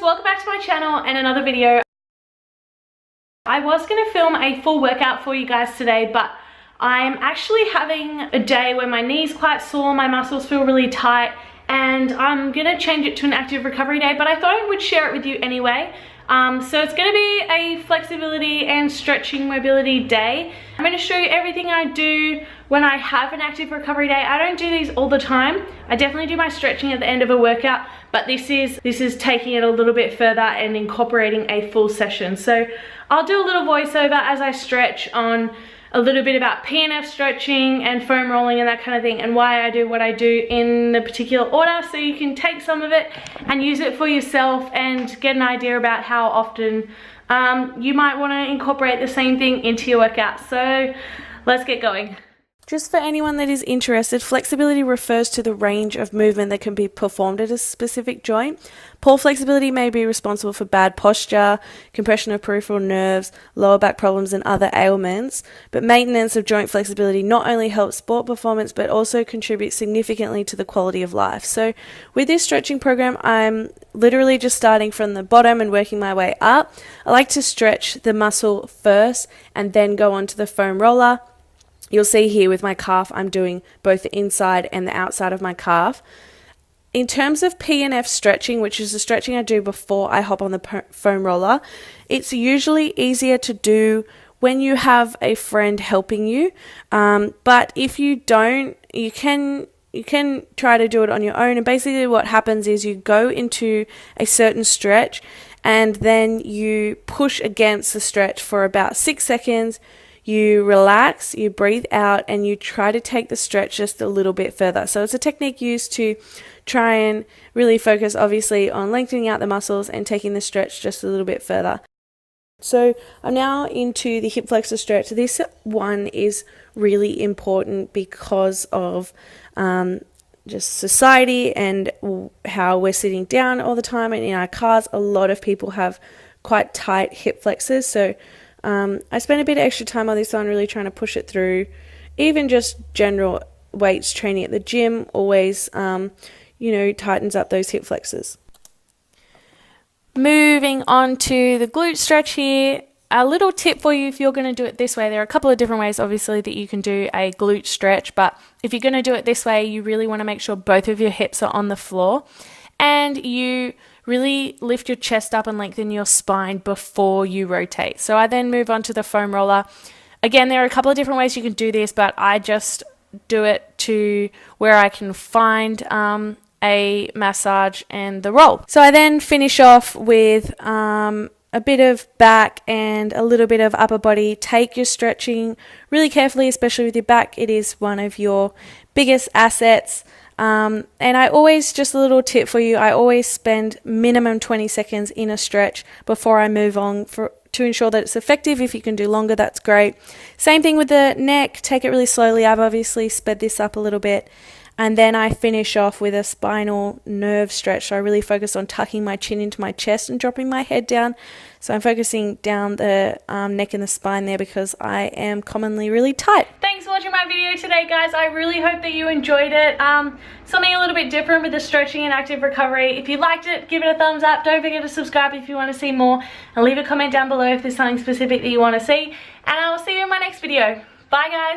guys, welcome back to my channel and another video. I was going to film a full workout for you guys today, but I'm actually having a day where my knee's quite sore, my muscles feel really tight, and I'm going to change it to an active recovery day, but I thought I would share it with you anyway. So it's going to be a flexibility and stretching mobility day. I'm going to show you everything I do when I have an active recovery day. I don't do these all the time. I definitely do my stretching at the end of a workout, but this is taking it a little bit further and incorporating a full session. So I'll do a little voiceover as I stretch on a little bit about PNF stretching and foam rolling and that kind of thing, and why I do what I do in the particular order, so you can take some of it and use it for yourself and get an idea about how often you might want to incorporate the same thing into your workout. So let's get going. Just for anyone that is interested, flexibility refers to the range of movement that can be performed at a specific joint. Poor flexibility may be responsible for bad posture, compression of peripheral nerves, lower back problems and other ailments, but maintenance of joint flexibility not only helps sport performance but also contributes significantly to the quality of life. So with this stretching program, I'm literally just starting from the bottom and working my way up. I like to stretch the muscle first and then go on to the foam roller. You'll see here with my calf, I'm doing both the inside and the outside of my calf. In terms of PNF stretching, which is the stretching I do before I hop on the foam roller, it's usually easier to do when you have a friend helping you. But if you don't, you can try to do it on your own. And basically what happens is you go into a certain stretch and then you push against the stretch for about 6 seconds. You relax, you breathe out, and you try to take the stretch just a little bit further. So it's a technique used to try and really focus, obviously, on lengthening out the muscles and taking the stretch just a little bit further. So I'm now into the hip flexor stretch. This one is really important because of just society and how we're sitting down all the time. And in our cars, a lot of people have quite tight hip flexors. So I spent a bit of extra time on this one, really trying to push it through. Even just general weights training at the gym always, tightens up those hip flexors. Moving on to the glute stretch here. A little tip for you if you're going to do it this way. There are a couple of different ways, obviously, that you can do a glute stretch, but if you're going to do it this way, you really want to make sure both of your hips are on the floor and you really lift your chest up and lengthen your spine before you rotate. So I then move on to the foam roller. Again, there are a couple of different ways you can do this, but I just do it to where I can find a massage and the roll. So I then finish off with a bit of back and a little bit of upper body. Take your stretching really carefully, especially with your back. It is one of your biggest assets. And I always, just a little tip for you, I always spend minimum 20 seconds in a stretch before I move on to ensure that it's effective. If you can do longer, that's great. Same thing with the neck, take it really slowly. I've obviously sped this up a little bit. And then I finish off with a spinal nerve stretch. So I really focus on tucking my chin into my chest and dropping my head down. So I'm focusing down the neck and the spine there because I am commonly really tight. Thanks for watching my video today, guys. I really hope that you enjoyed it. Something a little bit different with the stretching and active recovery. If you liked it, give it a thumbs up. Don't forget to subscribe if you want to see more. And leave a comment down below if there's something specific that you want to see. And I will see you in my next video. Bye, guys.